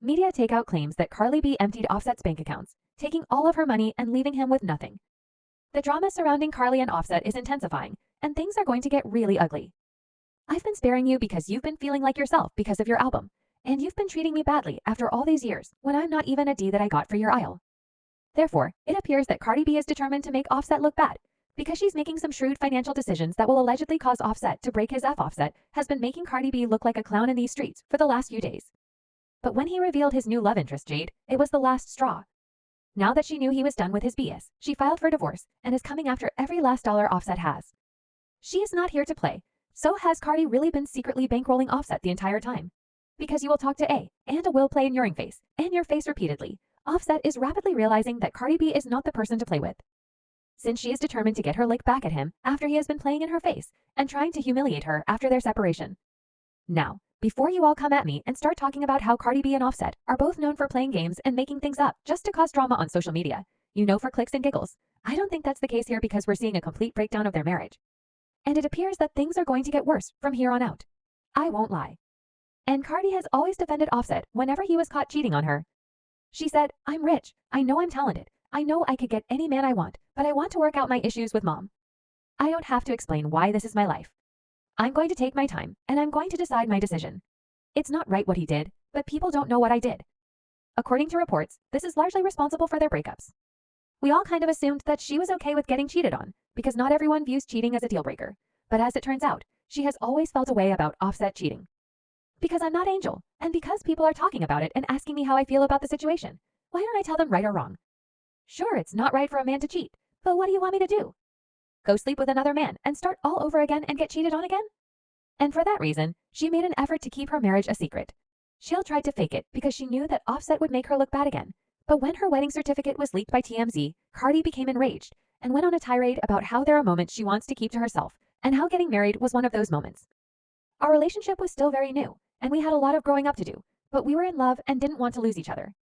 media takeout claims that Cardi B emptied Offset's bank accounts, taking all of her money and leaving him with nothing. The drama surrounding Cardi and Offset is intensifying, and things are going to get really ugly. I've been sparing you because you've been feeling like yourself because of your album, and you've been treating me badly after all these years when I'm not even a D that I got for your aisle. Therefore, it appears that Cardi B is determined to make Offset look bad, because she's making some shrewd financial decisions that will allegedly cause Offset to break his F. Offset has been making Cardi B look like a clown in these streets for the last few days. But when he revealed his new love interest, Jade, it was the last straw. Now that she knew he was done with his BS, she filed for divorce and is coming after every last dollar Offset has. She is not here to play, so has Cardi really been secretly bankrolling Offset the entire time? Because you will talk to A, and a will play in your face, and your face repeatedly, Offset is rapidly realizing that Cardi B is not the person to play with. Since she is determined to get her lick back at him after he has been playing in her face and trying to humiliate her after their separation. Now, before you all come at me and start talking about how Cardi B and Offset are both known for playing games and making things up just to cause drama on social media, for clicks and giggles, I don't think that's the case here because we're seeing a complete breakdown of their marriage. And it appears that things are going to get worse from here on out. I won't lie. And Cardi has always defended Offset whenever he was caught cheating on her. She said, "I'm rich, I know I'm talented, I know I could get any man I want, but I want to work out my issues with mom. I don't have to explain why this is my life. I'm going to take my time, and I'm going to decide my decision. It's not right what he did, but people don't know what I did." According to reports, this is largely responsible for their breakups. We all kind of assumed that she was okay with getting cheated on, because not everyone views cheating as a deal breaker, but as it turns out, she has always felt a way about Offset cheating. Because I'm not Angel, and because people are talking about it and asking me how I feel about the situation, why don't I tell them right or wrong? Sure, it's not right for a man to cheat, but what do you want me to do? Go sleep with another man and start all over again and get cheated on again? And for that reason, she made an effort to keep her marriage a secret. She tried to fake it because she knew that Offset would make her look bad again. But when her wedding certificate was leaked by TMZ, Cardi became enraged and went on a tirade about how there are moments she wants to keep to herself and how getting married was one of those moments. Our relationship was still very new, and we had a lot of growing up to do, but we were in love and didn't want to lose each other.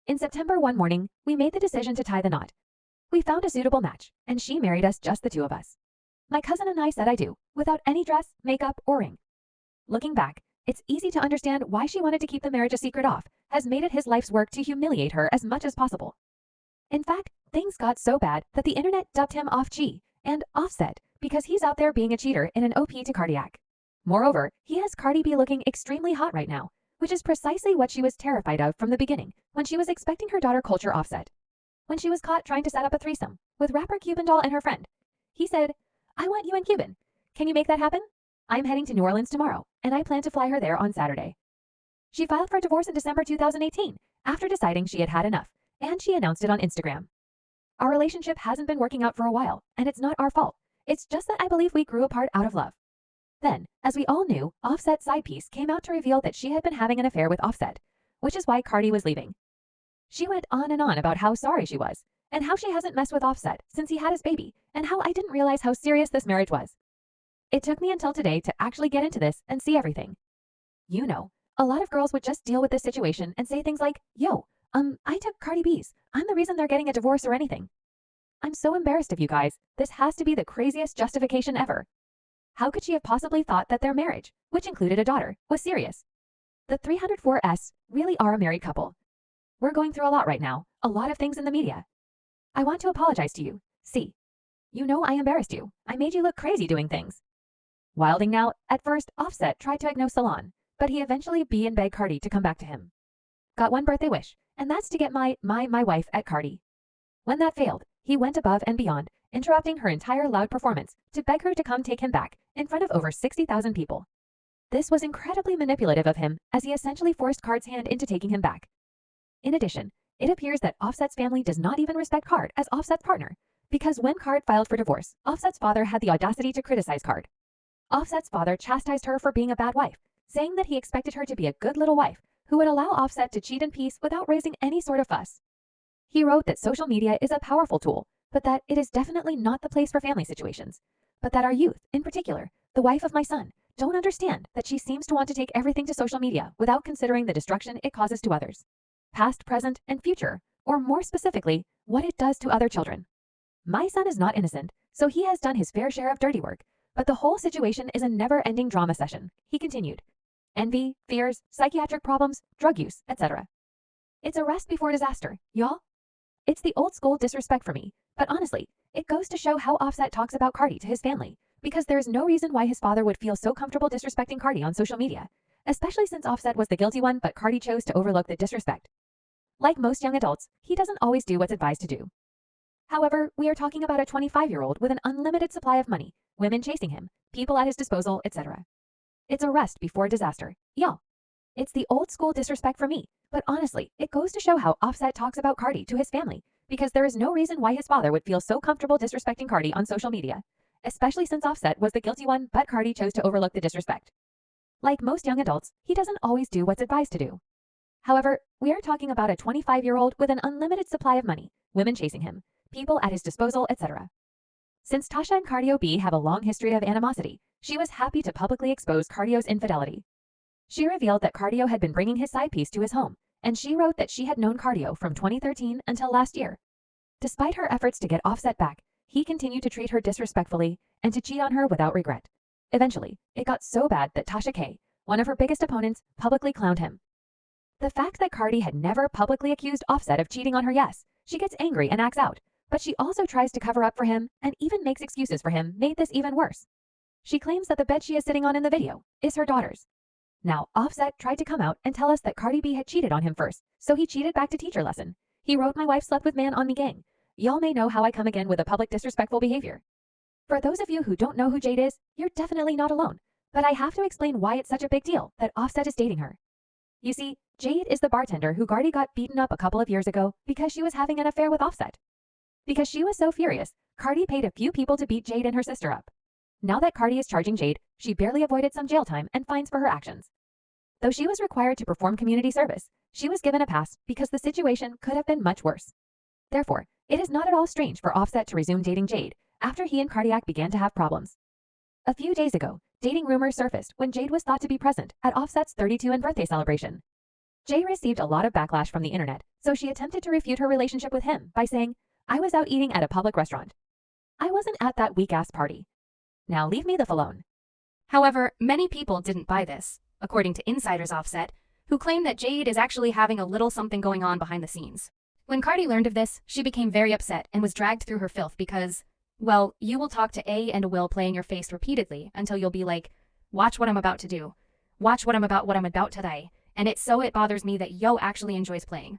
In September one morning, we made the decision to tie the knot. We found a suitable match, and she married us, just the two of us. My cousin and I said I do, without any dress, makeup, or ring. Looking back, it's easy to understand why she wanted to keep the marriage a secret off, has made it his life's work to humiliate her as much as possible. In fact, things got so bad that the internet dubbed him Off G and Offset because he's out there being a cheater in an OP to Cardiac. Moreover, he has Cardi B looking extremely hot right now, which is precisely what she was terrified of from the beginning when she was expecting her daughter Culture Offset. When she was caught trying to set up a threesome with rapper Cuban Doll and her friend, he said, "I want you and Cuban. Can you make that happen? I'm heading to New Orleans tomorrow, and I plan to fly her there on Saturday." She filed for divorce in December 2018 after deciding she had had enough, and she announced it on Instagram. Our relationship hasn't been working out for a while, and it's not our fault. It's just that I believe we grew apart out of love. Then, as we all knew, Offset's side piece came out to reveal that she had been having an affair with Offset, which is why Cardi was leaving. She went on and on about how sorry she was, and how she hasn't messed with Offset since he had his baby, and how I didn't realize how serious this marriage was. It took me until today to actually get into this and see everything. A lot of girls would just deal with this situation and say things like, "Yo, I took Cardi B's. I'm the reason they're getting a divorce or anything." I'm so embarrassed of you guys. This has to be the craziest justification ever. How could she have possibly thought that their marriage, which included a daughter, was serious? The 304S really are a married couple. We're going through a lot right now, a lot of things in the media. I want to apologize to you. See, I embarrassed you. I made you look crazy doing things. Wilding now, at first, Offset tried to ignore Salon, but he eventually begged Cardi to come back to him. Got one birthday wish, and that's to get my wife at Cardi. When that failed, he went above and beyond, interrupting her entire loud performance to beg her to come take him back in front of over 60,000 people. This was incredibly manipulative of him, as he essentially forced Card's hand into taking him back. In addition, it appears that Offset's family does not even respect Card as Offset's partner, because when Card filed for divorce, Offset's father had the audacity to criticize Card. Offset's father chastised her for being a bad wife, saying that he expected her to be a good little wife who would allow Offset to cheat in peace without raising any sort of fuss. He wrote that social media is a powerful tool, but that it is definitely not the place for family situations, but that our youth, in particular, the wife of my son, don't understand that she seems to want to take everything to social media without considering the destruction it causes to others, past, present, and future, or more specifically, what it does to other children. My son is not innocent, so he has done his fair share of dirty work, but the whole situation is a never-ending drama session, he continued. Envy, fears, psychiatric problems, drug use, etc. It's a rest before disaster, y'all. It's the old school disrespect for me, but honestly, it goes to show how Offset talks about Cardi to his family, because there's no reason why his father would feel so comfortable disrespecting Cardi on social media, especially since Offset was the guilty one but Cardi chose to overlook the disrespect. Like most young adults, he doesn't always do what's advised to do. However, we are talking about a 25-year-old with an unlimited supply of money, women chasing him, people at his disposal, etc. It's a rest before disaster, y'all. It's the old school disrespect for me, but honestly, it goes to show how Offset talks about Cardi to his family, because there is no reason why his father would feel so comfortable disrespecting Cardi on social media, especially since Offset was the guilty one but Cardi chose to overlook the disrespect. Like most young adults, he doesn't always do what's advised to do. However, we are talking about a 25-year-old with an unlimited supply of money, women chasing him, people at his disposal, etc. Since Tasha and Cardio B have a long history of animosity, she was happy to publicly expose Cardio's infidelity. She revealed that Cardio had been bringing his side piece to his home, and she wrote that she had known Cardio from 2013 until last year. Despite her efforts to get Offset back, he continued to treat her disrespectfully and to cheat on her without regret. Eventually, it got so bad that Tasha K, one of her biggest opponents, publicly clowned him. The fact that Cardi had never publicly accused Offset of cheating on her, yes, she gets angry and acts out, but she also tries to cover up for him and even makes excuses for him, made this even worse. She claims that the bed she is sitting on in the video is her daughter's. Now, Offset tried to come out and tell us that Cardi B had cheated on him first, so he cheated back to teacher lesson. He wrote, "My wife slept with man on me gang. Y'all may know how I come again with a public disrespectful behavior." For those of you who don't know who Jade is, you're definitely not alone, but I have to explain why it's such a big deal that Offset is dating her. You see, Jade is the bartender who Cardi got beaten up a couple of years ago because she was having an affair with Offset. Because she was so furious, Cardi paid a few people to beat Jade and her sister up. Now that Cardi is charging Jade, she barely avoided some jail time and fines for her actions. Though she was required to perform community service, she was given a pass because the situation could have been much worse. Therefore, it is not at all strange for Offset to resume dating Jade after he and Cardiac began to have problems. A few days ago, dating rumors surfaced when Jade was thought to be present at Offset's 32nd birthday celebration. Jade received a lot of backlash from the internet, so she attempted to refute her relationship with him by saying, "I was out eating at a public restaurant. I wasn't at that weak-ass party. Now leave me the f alone." However, many people didn't buy this, according to insiders Offset, who claim that Jade is actually having a little something going on behind the scenes. When Cardi learned of this, she became very upset and was dragged through her filth because, well, you will talk to A and a Will playing your face repeatedly until you'll be like, "Watch what I'm about to do. Watch what I'm about today." And it bothers me that Yo actually enjoys playing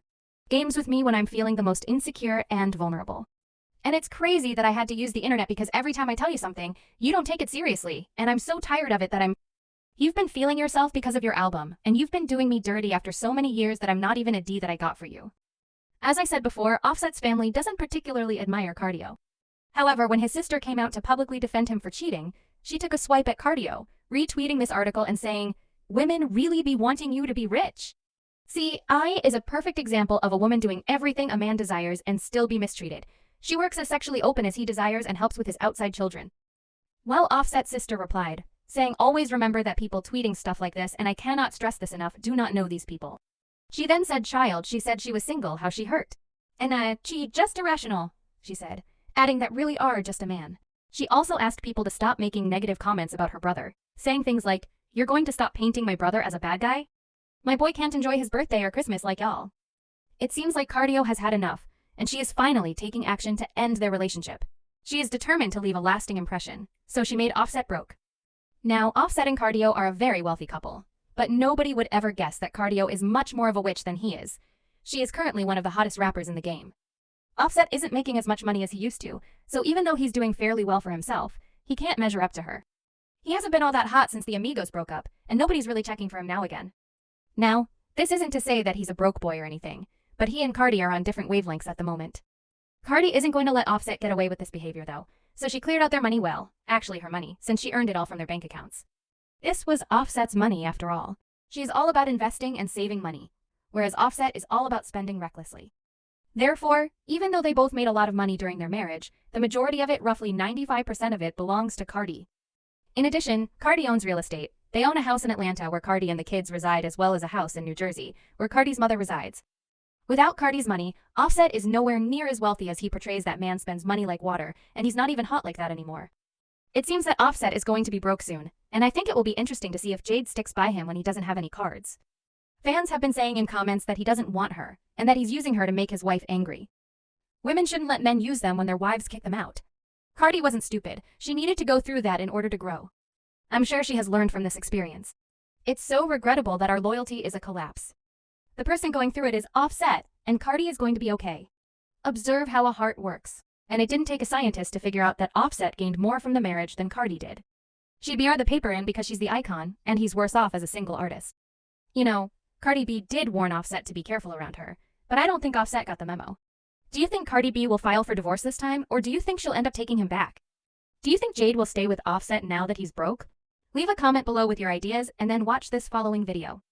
games with me when I'm feeling the most insecure and vulnerable. And it's crazy that I had to use the internet because every time I tell you something, you don't take it seriously, and I'm so tired of it that You've been feeling yourself because of your album, and you've been doing me dirty after so many years that I'm not even a D that I got for you. As I said before, Offset's family doesn't particularly admire Cardio. However, when his sister came out to publicly defend him for cheating, she took a swipe at Cardio, retweeting this article and saying, "Women really be wanting you to be rich." See, I is a perfect example of a woman doing everything a man desires and still be mistreated. She works as sexually open as he desires and helps with his outside children. Well, Offset's sister replied, saying, "Always remember that people tweeting stuff like this, and I cannot stress this enough, do not know these people." She then said she said she was single, how she hurt. And she just irrational, she said, adding that really are just a man. She also asked people to stop making negative comments about her brother, saying things like, "You're going to stop painting my brother as a bad guy? My boy can't enjoy his birthday or Christmas like y'all." It seems like Cardio has had enough, and she is finally taking action to end their relationship. She is determined to leave a lasting impression, so she made Offset broke. Now, Offset and Cardio are a very wealthy couple, but nobody would ever guess that Cardio is much more of a witch than he is. She is currently one of the hottest rappers in the game. Offset isn't making as much money as he used to, so even though he's doing fairly well for himself, he can't measure up to her. He hasn't been all that hot since the Amigos broke up, and nobody's really checking for him now again. Now, this isn't to say that he's a broke boy or anything, but he and Cardi are on different wavelengths at the moment. Cardi isn't going to let Offset get away with this behavior though, so she cleared out their money actually her money, since she earned it all from their bank accounts. This was Offset's money after all. She is all about investing and saving money, whereas Offset is all about spending recklessly. Therefore, even though they both made a lot of money during their marriage, the majority of it, roughly 95% of it, belongs to Cardi. In addition, Cardi owns real estate. They own a house in Atlanta where Cardi and the kids reside, as well as a house in New Jersey, where Cardi's mother resides. Without Cardi's money, Offset is nowhere near as wealthy as he portrays. That man spends money like water, and he's not even hot like that anymore. It seems that Offset is going to be broke soon, and I think it will be interesting to see if Jade sticks by him when he doesn't have any cards. Fans have been saying in comments that he doesn't want her, and that he's using her to make his wife angry. Women shouldn't let men use them when their wives kick them out. Cardi wasn't stupid. She needed to go through that in order to grow. I'm sure she has learned from this experience. It's so regrettable that our loyalty is a collapse. The person going through it is Offset, and Cardi is going to be okay. Observe how a heart works. And it didn't take a scientist to figure out that Offset gained more from the marriage than Cardi did. She'd BR the paper in because she's the icon, and he's worse off as a single artist. You know, Cardi B did warn Offset to be careful around her, but I don't think Offset got the memo. Do you think Cardi B will file for divorce this time, or do you think she'll end up taking him back? Do you think Jade will stay with Offset now that he's broke? Leave a comment below with your ideas and then watch this following video.